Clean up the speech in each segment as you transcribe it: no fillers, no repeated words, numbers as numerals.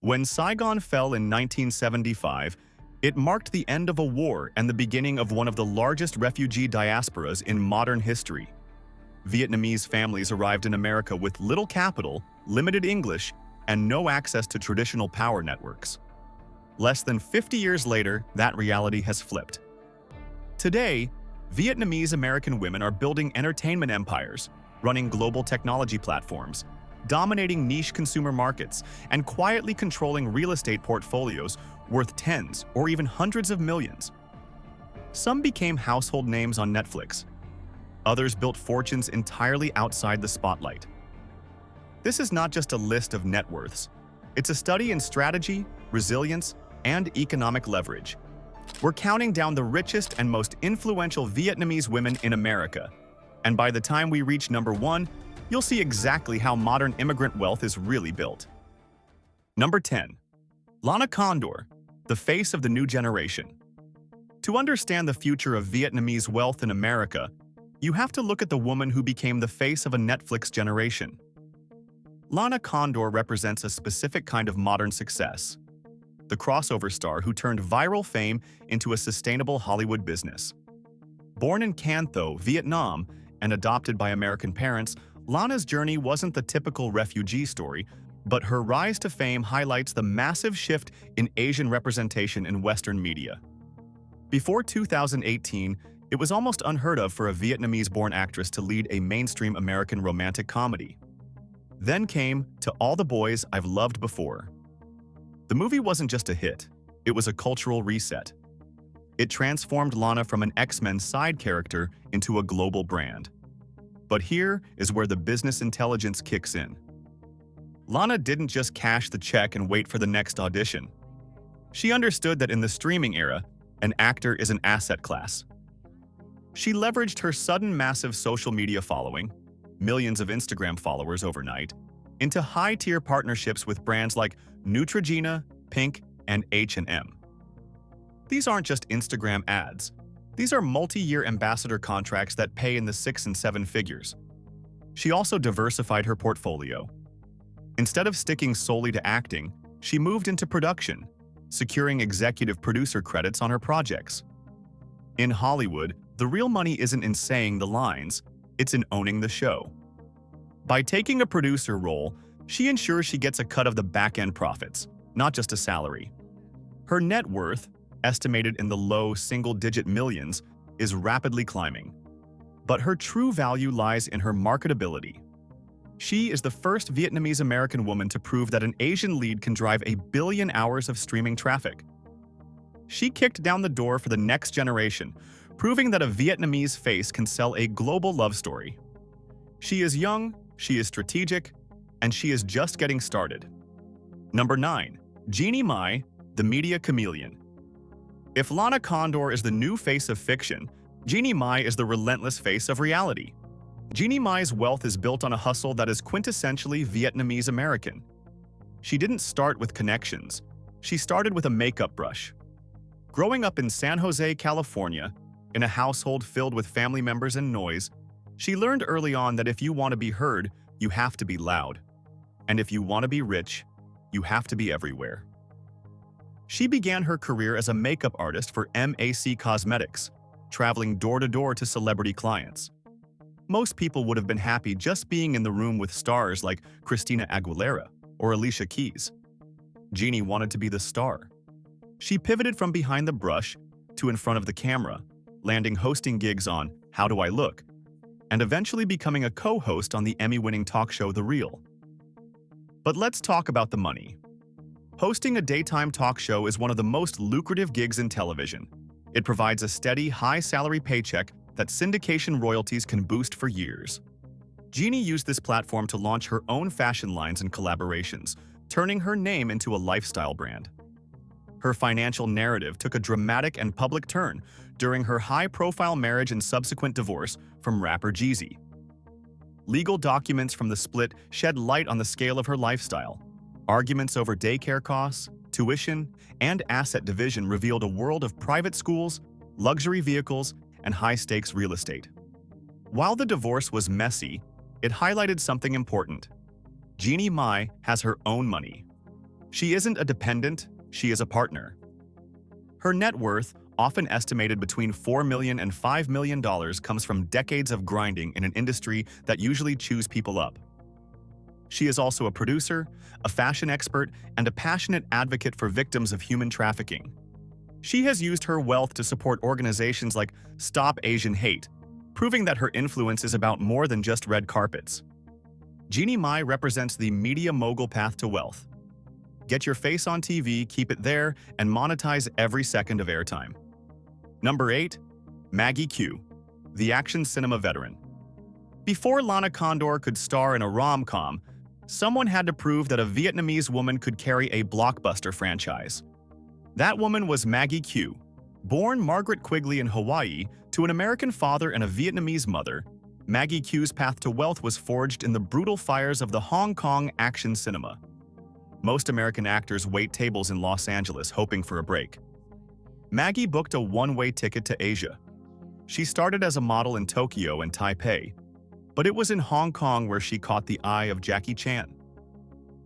When Saigon fell in 1975, it marked the end of a war and the beginning of one of the largest refugee diasporas in modern history. Vietnamese families arrived in America with little capital, limited English, and no access to traditional power networks. Less than 50 years later, that reality has flipped. Today, Vietnamese-American women are building entertainment empires, running global technology platforms, dominating niche consumer markets, and quietly controlling real estate portfolios worth tens or even hundreds of millions. Some became household names on Netflix. Others built fortunes entirely outside the spotlight. This is not just a list of net worths. It's a study in strategy, resilience, and economic leverage. We're counting down the richest and most influential Vietnamese women in America. And by the time we reach number 1, you'll see exactly how modern immigrant wealth is really built. Number 10. Lana Condor, the face of the new generation. To understand the future of Vietnamese wealth in America, you have to look at the woman who became the face of a Netflix generation. Lana Condor represents a specific kind of modern success, the crossover star who turned viral fame into a sustainable Hollywood business. Born in Can Tho, Vietnam, and adopted by American parents, Lana's journey wasn't the typical refugee story, but her rise to fame highlights the massive shift in Asian representation in Western media. Before 2018, it was almost unheard of for a Vietnamese-born actress to lead a mainstream American romantic comedy. Then came To All the Boys I've Loved Before. The movie wasn't just a hit, it was a cultural reset. It transformed Lana from an X-Men side character into a global brand. But here is where the business intelligence kicks in. Lana didn't just cash the check and wait for the next audition. She understood that in the streaming era, an actor is an asset class. She leveraged her sudden massive social media following, millions of Instagram followers overnight, into high-tier partnerships with brands like Neutrogena, Pink, and H&M. These aren't just Instagram ads. These are multi-year ambassador contracts that pay in the 6 and 7 figures. She also diversified her portfolio. Instead of sticking solely to acting, she moved into production, securing executive producer credits on her projects. In Hollywood, the real money isn't in saying the lines, it's in owning the show. By taking a producer role, she ensures she gets a cut of the back-end profits, not just a salary. Her net worth, estimated in the low single-digit millions, is rapidly climbing. But her true value lies in her marketability. She is the first Vietnamese-American woman to prove that an Asian lead can drive 1 billion hours of streaming traffic. She kicked down the door for the next generation, proving that a Vietnamese face can sell a global love story. She is young, she is strategic, and she is just getting started. Number 9. Jeannie Mai, the media chameleon. If Lana Condor is the new face of fiction, Jeannie Mai is the relentless face of reality. Jeannie Mai's wealth is built on a hustle that is quintessentially Vietnamese-American. She didn't start with connections. She started with a makeup brush. Growing up in San Jose, California, in a household filled with family members and noise, she learned early on that if you want to be heard, you have to be loud. And if you want to be rich, you have to be everywhere. She began her career as a makeup artist for MAC Cosmetics, traveling door-to-door to celebrity clients. Most people would have been happy just being in the room with stars like Christina Aguilera or Alicia Keys. Jeannie wanted to be the star. She pivoted from behind the brush to in front of the camera, landing hosting gigs on How Do I Look? And eventually becoming a co-host on the Emmy-winning talk show The Real. But let's talk about the money. Hosting a daytime talk show is one of the most lucrative gigs in television. It provides a steady, high-salary paycheck that syndication royalties can boost for years. Jeannie used this platform to launch her own fashion lines and collaborations, turning her name into a lifestyle brand. Her financial narrative took a dramatic and public turn during her high-profile marriage and subsequent divorce from rapper Jeezy. Legal documents from the split shed light on the scale of her lifestyle. Arguments over daycare costs, tuition, and asset division revealed a world of private schools, luxury vehicles, and high-stakes real estate. While the divorce was messy, it highlighted something important. Jeannie Mai has her own money. She isn't a dependent, she is a partner. Her net worth, often estimated between $4 million and $5 million, comes from decades of grinding in an industry that usually chews people up. She is also a producer, a fashion expert, and a passionate advocate for victims of human trafficking. She has used her wealth to support organizations like Stop Asian Hate, proving that her influence is about more than just red carpets. Jeannie Mai represents the media mogul path to wealth. Get your face on TV, keep it there, and monetize every second of airtime. Number 8. Maggie Q, the action cinema veteran. Before Lana Condor could star in a rom-com, someone had to prove that a Vietnamese woman could carry a blockbuster franchise. That woman was Maggie Q. Born Margaret Quigley in Hawaii to an American father and a Vietnamese mother, Maggie Q's path to wealth was forged in the brutal fires of the Hong Kong action cinema. Most American actors wait tables in Los Angeles hoping for a break. Maggie booked a one-way ticket to Asia. She started as a model in Tokyo and Taipei, but it was in Hong Kong where she caught the eye of Jackie Chan.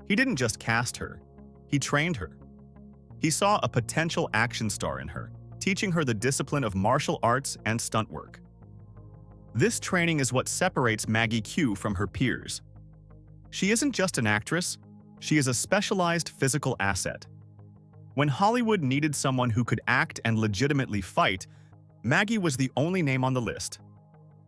He didn't just cast her, he trained her. He saw a potential action star in her, teaching her the discipline of martial arts and stunt work. This training is what separates Maggie Q from her peers. She isn't just an actress, she is a specialized physical asset. When Hollywood needed someone who could act and legitimately fight, Maggie was the only name on the list.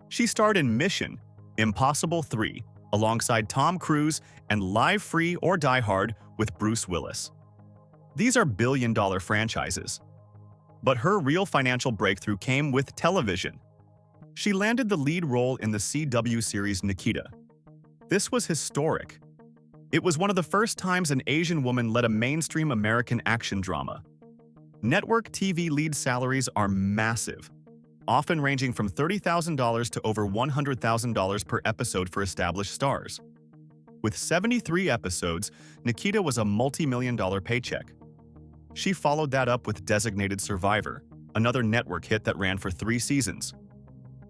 She starred in Mission: Impossible 3 alongside Tom Cruise and Live Free or Die Hard with Bruce Willis. These are billion-dollar franchises. But her real financial breakthrough came with television. She landed the lead role in the CW series Nikita. This was historic. It was one of the first times an Asian woman led a mainstream American action drama. Network TV lead salaries are massive, often ranging from $30,000 to over $100,000 per episode for established stars. With 73 episodes, Nikita was a multi-million-dollar paycheck. She followed that up with Designated Survivor, another network hit that ran for 3 seasons.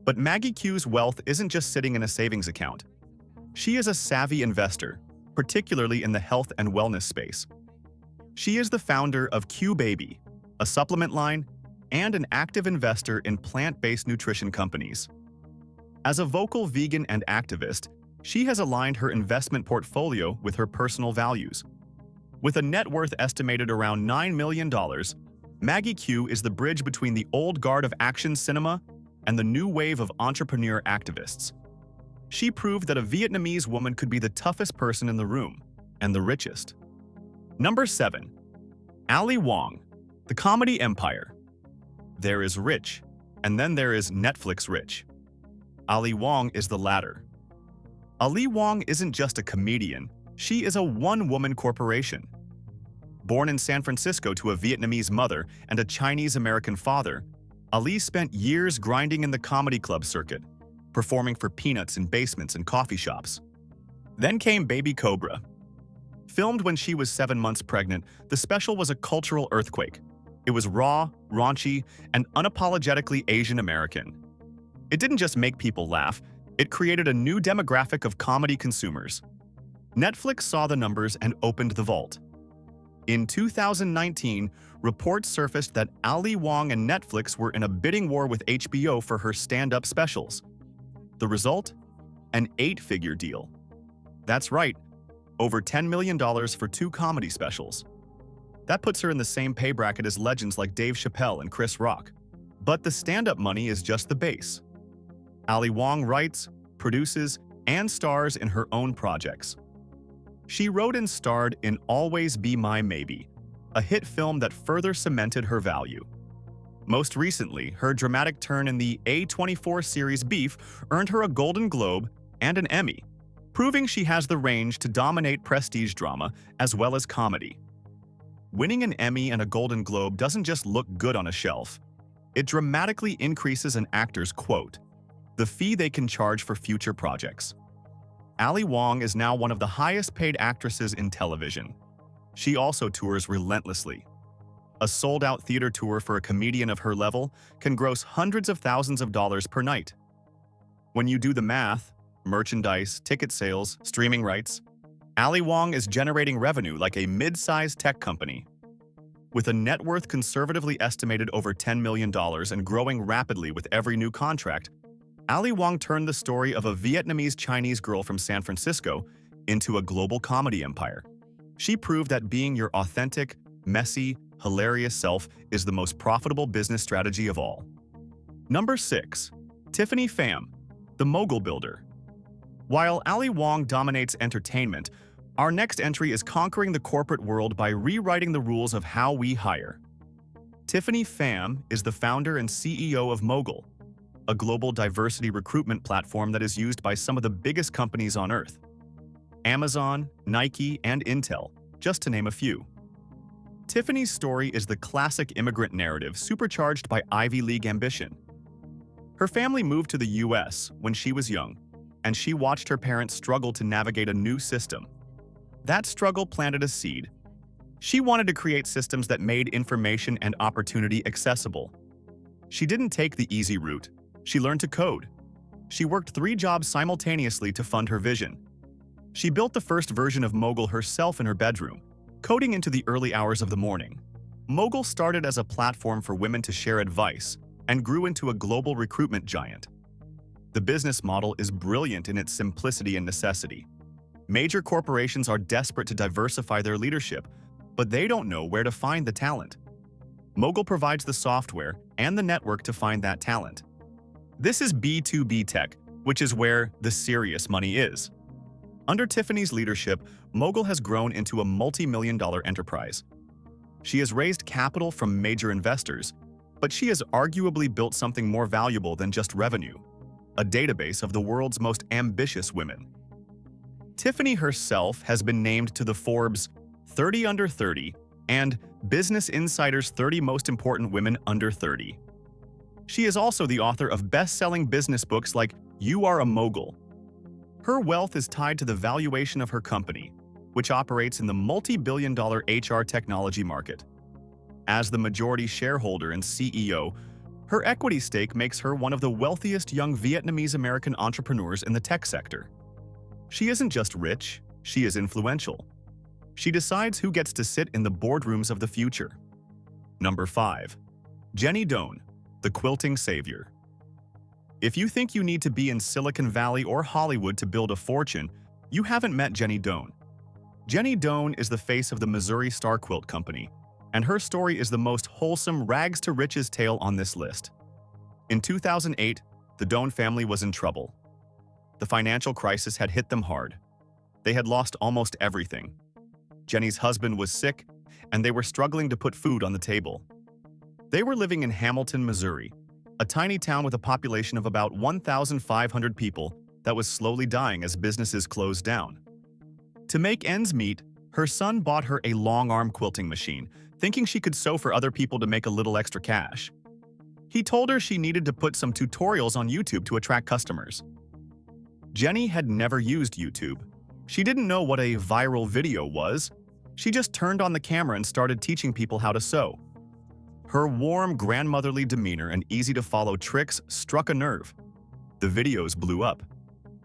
But Maggie Q's wealth isn't just sitting in a savings account. She is a savvy investor, particularly in the health and wellness space. She is the founder of Q Baby, a supplement line, and an active investor in plant-based nutrition companies. As a vocal vegan and activist, she has aligned her investment portfolio with her personal values. With a net worth estimated around $9 million, Maggie Q is the bridge between the old guard of action cinema and the new wave of entrepreneur activists. She proved that a Vietnamese woman could be the toughest person in the room, and the richest. Number 7. Ali Wong, the comedy empire. There is rich, and then there is Netflix rich. Ali Wong is the latter. Ali Wong isn't just a comedian, she is a one-woman corporation. Born in San Francisco to a Vietnamese mother and a Chinese-American father, Ali spent years grinding in the comedy club circuit, performing for peanuts in basements and coffee shops. Then came Baby Cobra. Filmed when she was 7 months pregnant, the special was a cultural earthquake. It was raw, raunchy, and unapologetically Asian American. It didn't just make people laugh, it created a new demographic of comedy consumers. Netflix saw the numbers and opened the vault. In 2019, reports surfaced that Ali Wong and Netflix were in a bidding war with HBO for her stand-up specials. The result? An 8-figure deal. That's right, over $10 million for 2 comedy specials. That puts her in the same pay bracket as legends like Dave Chappelle and Chris Rock. But the stand-up money is just the base. Ali Wong writes, produces, and stars in her own projects. She wrote and starred in Always Be My Maybe, a hit film that further cemented her value. Most recently, her dramatic turn in the A24 series Beef earned her a Golden Globe and an Emmy, proving she has the range to dominate prestige drama as well as comedy. Winning an Emmy and a Golden Globe doesn't just look good on a shelf. It dramatically increases an actor's quote, the fee they can charge for future projects. Ali Wong is now one of the highest-paid actresses in television. She also tours relentlessly. A sold-out theater tour for a comedian of her level can gross hundreds of thousands of dollars per night. When you do the math, merchandise, ticket sales, streaming rights, Ali Wong is generating revenue like a mid-sized tech company. With a net worth conservatively estimated over $10 million and growing rapidly with every new contract, Ali Wong turned the story of a Vietnamese Chinese girl from San Francisco into a global comedy empire. She proved that being your authentic, messy, hilarious self is the most profitable business strategy of all. Number 6. Tiffany Pham, the mogul builder. While Ali Wong dominates entertainment, our next entry is conquering the corporate world by rewriting the rules of how we hire. Tiffany Pham is the founder and CEO of Mogul, a global diversity recruitment platform that is used by some of the biggest companies on Earth. Amazon, Nike, and Intel, just to name a few. Tiffany's story is the classic immigrant narrative supercharged by Ivy League ambition. Her family moved to the US when she was young, and she watched her parents struggle to navigate a new system. That struggle planted a seed. She wanted to create systems that made information and opportunity accessible. She didn't take the easy route. She learned to code. She worked 3 jobs simultaneously to fund her vision. She built the first version of Mogul herself in her bedroom, coding into the early hours of the morning. Mogul started as a platform for women to share advice and grew into a global recruitment giant. The business model is brilliant in its simplicity and necessity. Major corporations are desperate to diversify their leadership, but they don't know where to find the talent. Mogul provides the software and the network to find that talent. This is B2B tech, which is where the serious money is. Under Tiffany's leadership, Mogul has grown into a multi-million-dollar enterprise. She has raised capital from major investors, but she has arguably built something more valuable than just revenue: a database of the world's most ambitious women. Tiffany herself has been named to the Forbes 30 Under 30 and Business Insider's 30 Most Important Women Under 30. She is also the author of best-selling business books like You Are a Mogul. Her wealth is tied to the valuation of her company, which operates in the multi-billion-dollar HR technology market. As the majority shareholder and CEO, her equity stake makes her one of the wealthiest young Vietnamese-American entrepreneurs in the tech sector. She isn't just rich, she is influential. She decides who gets to sit in the boardrooms of the future. Number 5. Jeannie Doan, the quilting savior. If you think you need to be in Silicon Valley or Hollywood to build a fortune, you haven't met Jeannie Doan. Jeannie Doan is the face of the Missouri Star Quilt Company, and her story is the most wholesome rags-to-riches tale on this list. In 2008, the Doan family was in trouble. The financial crisis had hit them hard. They had lost almost everything. Jenny's husband was sick, and they were struggling to put food on the table. They were living in Hamilton, Missouri, a tiny town with a population of about 1,500 people that was slowly dying as businesses closed down. To make ends meet, her son bought her a long-arm quilting machine, thinking she could sew for other people to make a little extra cash. He told her she needed to put some tutorials on YouTube to attract customers. Jenny had never used YouTube. She didn't know what a viral video was. She just turned on the camera and started teaching people how to sew. Her warm, grandmotherly demeanor and easy-to-follow tricks struck a nerve. The videos blew up.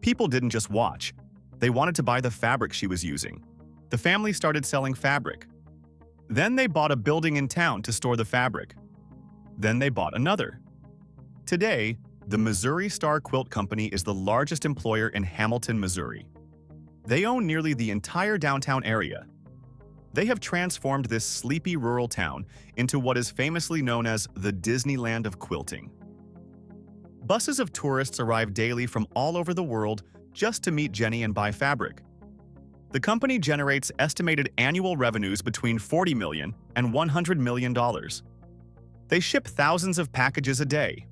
People didn't just watch. They wanted to buy the fabric she was using. The family started selling fabric. Then they bought a building in town to store the fabric. Then they bought another. Today, the Missouri Star Quilt Company is the largest employer in Hamilton, Missouri. They own nearly the entire downtown area. They have transformed this sleepy rural town into what is famously known as the Disneyland of quilting. Buses of tourists arrive daily from all over the world just to meet Jenny and buy fabric. The company generates estimated annual revenues between $40 million and $100 million. They ship thousands of packages a day.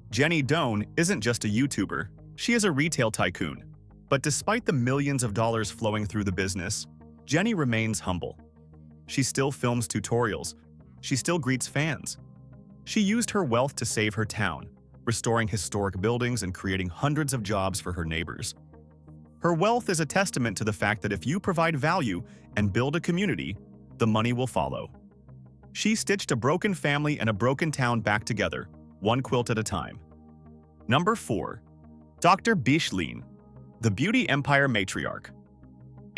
Jeannie Doan isn't just a YouTuber, she is a retail tycoon. But despite the millions of dollars flowing through the business, Jenny remains humble. She still films tutorials. She still greets fans. She used her wealth to save her town, restoring historic buildings and creating hundreds of jobs for her neighbors. Her wealth is a testament to the fact that if you provide value and build a community, the money will follow. She stitched a broken family and a broken town back together, one quilt at a time. Number 4. Dr. Leanne, the beauty empire matriarch.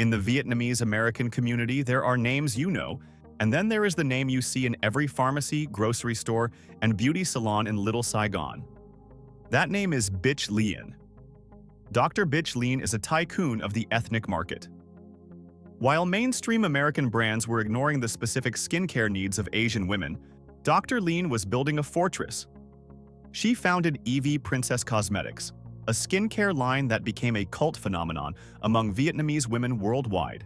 In the Vietnamese-American community, there are names you know, and then there is the name you see in every pharmacy, grocery store, and beauty salon in Little Saigon. That name is Bitch Leanne. Dr. Bitch Leanne is a tycoon of the ethnic market. While mainstream American brands were ignoring the specific skincare needs of Asian women, Dr. Leanne was building a fortress. She founded EV Princess Cosmetics, a skincare line that became a cult phenomenon among Vietnamese women worldwide.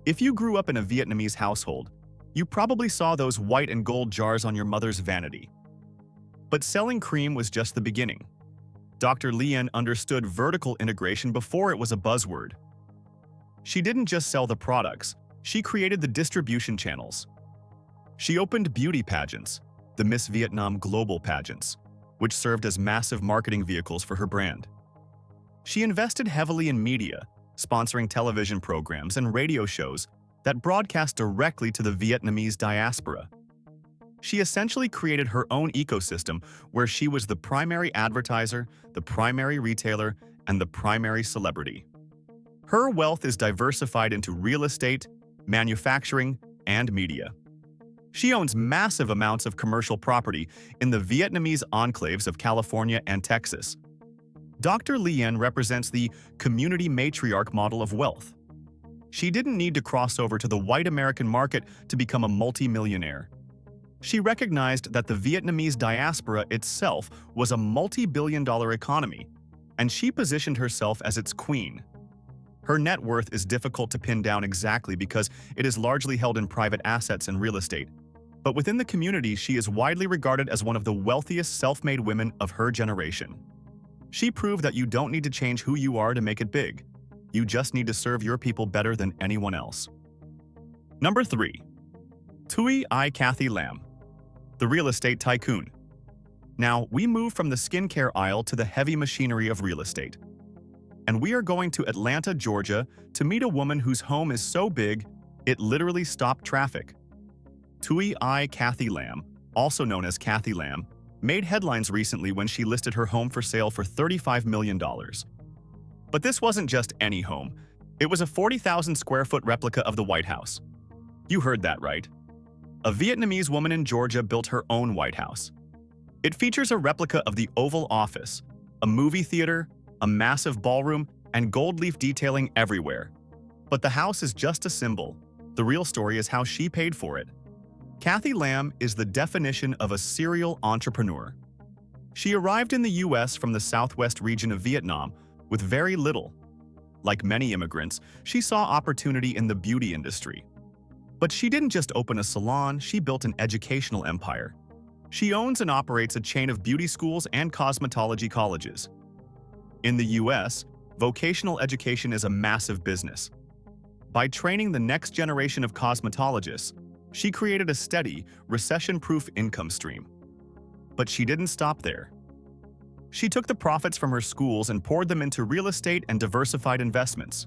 If you grew up in a Vietnamese household, you probably saw those white and gold jars on your mother's vanity. But selling cream was just the beginning. Dr. Leanne understood vertical integration before it was a buzzword. She didn't just sell the products, she created the distribution channels. She opened beauty pageants, the Miss Vietnam Global pageants, which served as massive marketing vehicles for her brand. She invested heavily in media, sponsoring television programs and radio shows that broadcast directly to the Vietnamese diaspora. She essentially created her own ecosystem where she was the primary advertiser, the primary retailer, and the primary celebrity. Her wealth is diversified into real estate, manufacturing, and media. She owns massive amounts of commercial property in the Vietnamese enclaves of California and Texas. Dr. Leanne represents the community matriarch model of wealth. She didn't need to cross over to the white American market to become a multi-millionaire. She recognized that the Vietnamese diaspora itself was a multi-billion-dollar economy, and she positioned herself as its queen. Her net worth is difficult to pin down exactly because it is largely held in private assets and real estate. But within the community, she is widely regarded as one of the wealthiest self-made women of her generation. She proved that you don't need to change who you are to make it big. You just need to serve your people better than anyone else. Number 3. Thuy Kathy Lam, the real estate tycoon. Now, we move from the skincare aisle to the heavy machinery of real estate. And we are going to Atlanta, Georgia, to meet a woman whose home is so big, it literally stopped traffic. Thuy Kathy Lam, also known as Kathy Lam, made headlines recently when she listed her home for sale for $35 million. But this wasn't just any home. It was a 40,000 square foot replica of the White House. You heard that right. A Vietnamese woman in Georgia built her own White House. It features a replica of the Oval Office, a movie theater, a massive ballroom, and gold leaf detailing everywhere. But the house is just a symbol. The real story is how she paid for it. Kathy Lam is the definition of a serial entrepreneur. She arrived in the US from the southwest region of Vietnam with very little. Like many immigrants, she saw opportunity in the beauty industry. But she didn't just open a salon, she built an educational empire. She owns and operates a chain of beauty schools and cosmetology colleges. In the US, vocational education is a massive business. By training the next generation of cosmetologists, she created a steady, recession-proof income stream. But she didn't stop there. She took the profits from her schools and poured them into real estate and diversified investments.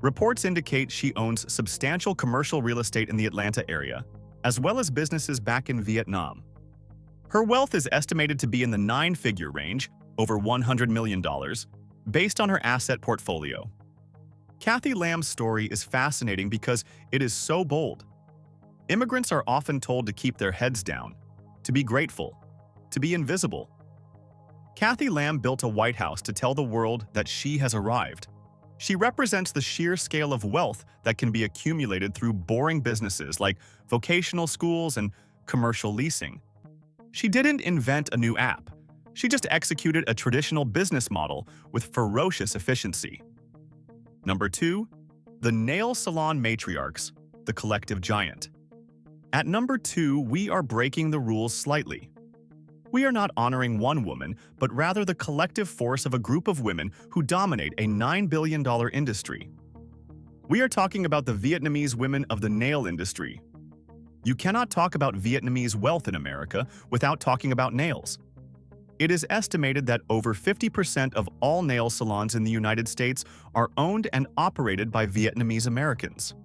Reports indicate she owns substantial commercial real estate in the Atlanta area, as well as businesses back in Vietnam. Her wealth is estimated to be in the 9-figure range, over $100 million, based on her asset portfolio. Kathy Lam's story is fascinating because it is so bold. Immigrants are often told to keep their heads down, to be grateful, to be invisible. Kathy Lam built a White House to tell the world that she has arrived. She represents the sheer scale of wealth that can be accumulated through boring businesses like vocational schools and commercial leasing. She didn't invent a new app. She just executed a traditional business model with ferocious efficiency. Number 2. The nail salon matriarchs, the collective giant. At number 2, we are breaking the rules slightly. We are not honoring one woman, but rather the collective force of a group of women who dominate a $9 billion industry. We are talking about the Vietnamese women of the nail industry. You cannot talk about Vietnamese wealth in America without talking about nails. It is estimated that over 50% of all nail salons in the United States are owned and operated by Vietnamese Americans.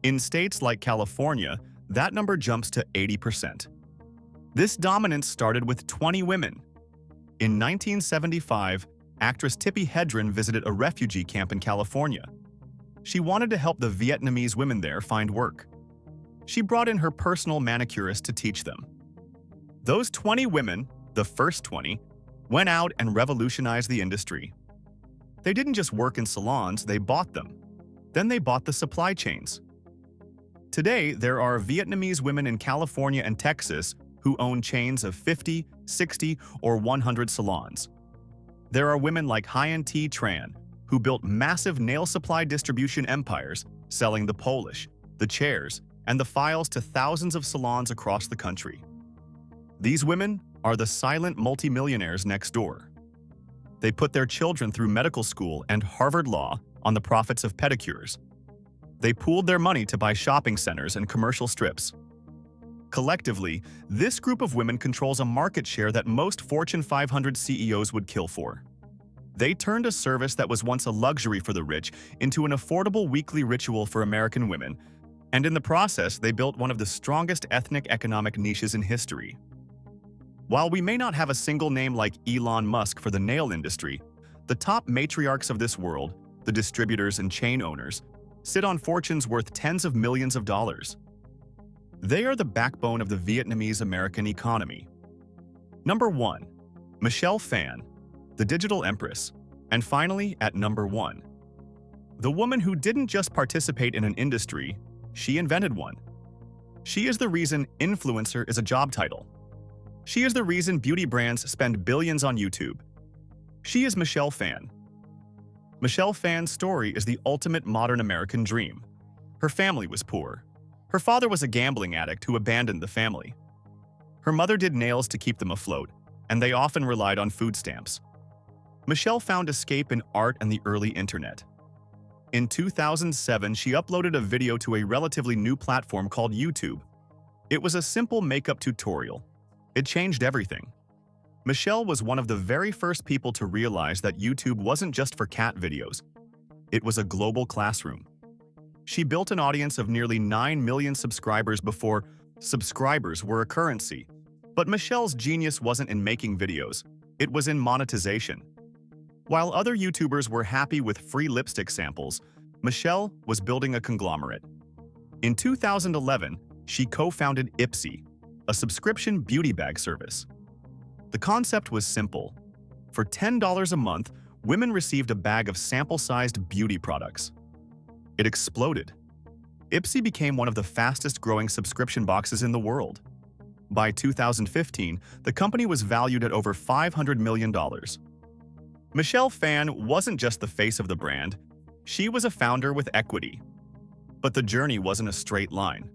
In states like California, that number jumps to 80%. This dominance started with 20 women. In 1975, actress Tippi Hedren visited a refugee camp in California. She wanted to help the Vietnamese women there find work. She brought in her personal manicurist to teach them. Those 20 women, the first 20, went out and revolutionized the industry. They didn't just work in salons, they bought them. Then they bought the supply chains. Today, there are Vietnamese women in California and Texas who own chains of 50, 60, or 100 salons. There are women like Hien T. Tran, who built massive nail supply distribution empires, selling the polish, the chairs, and the files to thousands of salons across the country. These women are the silent multimillionaires next door. They put their children through medical school and Harvard Law on the profits of pedicures. They pooled their money to buy shopping centers and commercial strips. Collectively, this group of women controls a market share that most Fortune 500 CEOs would kill for. They turned a service that was once a luxury for the rich into an affordable weekly ritual for American women, and in the process, they built one of the strongest ethnic economic niches in history. While we may not have a single name like Elon Musk for the nail industry, the top matriarchs of this world, the distributors and chain owners, sit on fortunes worth tens of millions of dollars. They are the backbone of the Vietnamese-American economy. Number 1. Michelle Phan, the digital empress. And finally, at number 1, the woman who didn't just participate in an industry, she invented one. She is the reason influencer is a job title. She is the reason beauty brands spend billions on YouTube. She is Michelle Phan. Michelle Phan's story is the ultimate modern American dream. Her family was poor. Her father was a gambling addict who abandoned the family. Her mother did nails to keep them afloat, and they often relied on food stamps. Michelle found escape in art and the early internet. In 2007, she uploaded a video to a relatively new platform called YouTube. It was a simple makeup tutorial. It changed everything. Michelle was one of the very first people to realize that YouTube wasn't just for cat videos. It was a global classroom. She built an audience of nearly 9 million subscribers before subscribers were a currency. But Michelle's genius wasn't in making videos. It was in monetization. While other YouTubers were happy with free lipstick samples, Michelle was building a conglomerate. In 2011, she co-founded Ipsy, a subscription beauty bag service. The concept was simple. For $10 a month, women received a bag of sample-sized beauty products. It exploded. Ipsy became one of the fastest-growing subscription boxes in the world. By 2015, the company was valued at over $500 million. Michelle Phan wasn't just the face of the brand, she was a founder with equity. But the journey wasn't a straight line.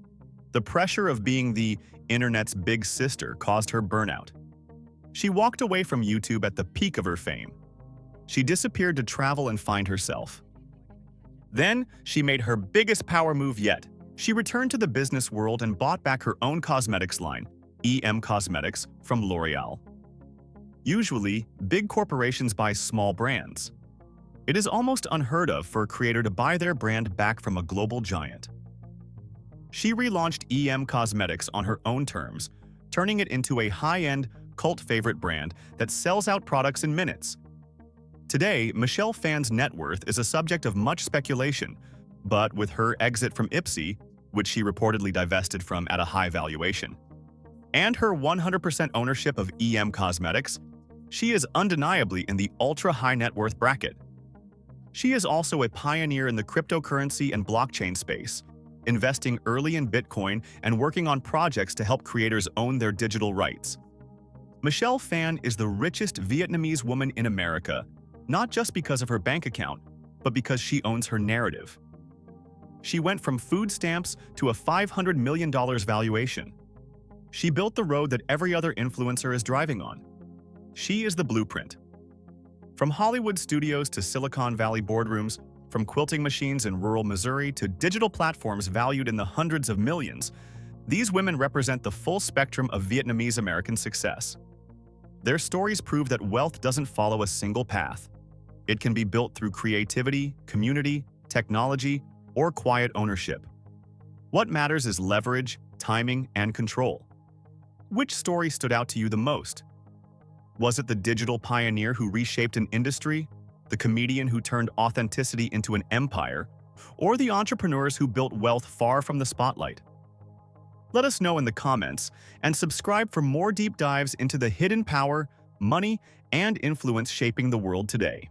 The pressure of being the internet's big sister caused her burnout. She walked away from YouTube at the peak of her fame. She disappeared to travel and find herself. Then, she made her biggest power move yet. She returned to the business world and bought back her own cosmetics line, EM Cosmetics, from L'Oreal. Usually, big corporations buy small brands. It is almost unheard of for a creator to buy their brand back from a global giant. She relaunched EM Cosmetics on her own terms, turning it into a high-end, cult favorite brand that sells out products in minutes. Today, Michelle Phan's net worth is a subject of much speculation, but with her exit from Ipsy, which she reportedly divested from at a high valuation, and her 100% ownership of EM Cosmetics, she is undeniably in the ultra-high net worth bracket. She is also a pioneer in the cryptocurrency and blockchain space, investing early in Bitcoin and working on projects to help creators own their digital rights. Michelle Phan is the richest Vietnamese woman in America, not just because of her bank account, but because she owns her narrative. She went from food stamps to a $500 million valuation. She built the road that every other influencer is driving on. She is the blueprint. From Hollywood studios to Silicon Valley boardrooms, from quilting machines in rural Missouri to digital platforms valued in the hundreds of millions, these women represent the full spectrum of Vietnamese-American success. Their stories prove that wealth doesn't follow a single path. It can be built through creativity, community, technology, or quiet ownership. What matters is leverage, timing, and control. Which story stood out to you the most? Was it the digital pioneer who reshaped an industry, the comedian who turned authenticity into an empire, or the entrepreneurs who built wealth far from the spotlight? Let us know in the comments, and subscribe for more deep dives into the hidden power, money, and influence shaping the world today.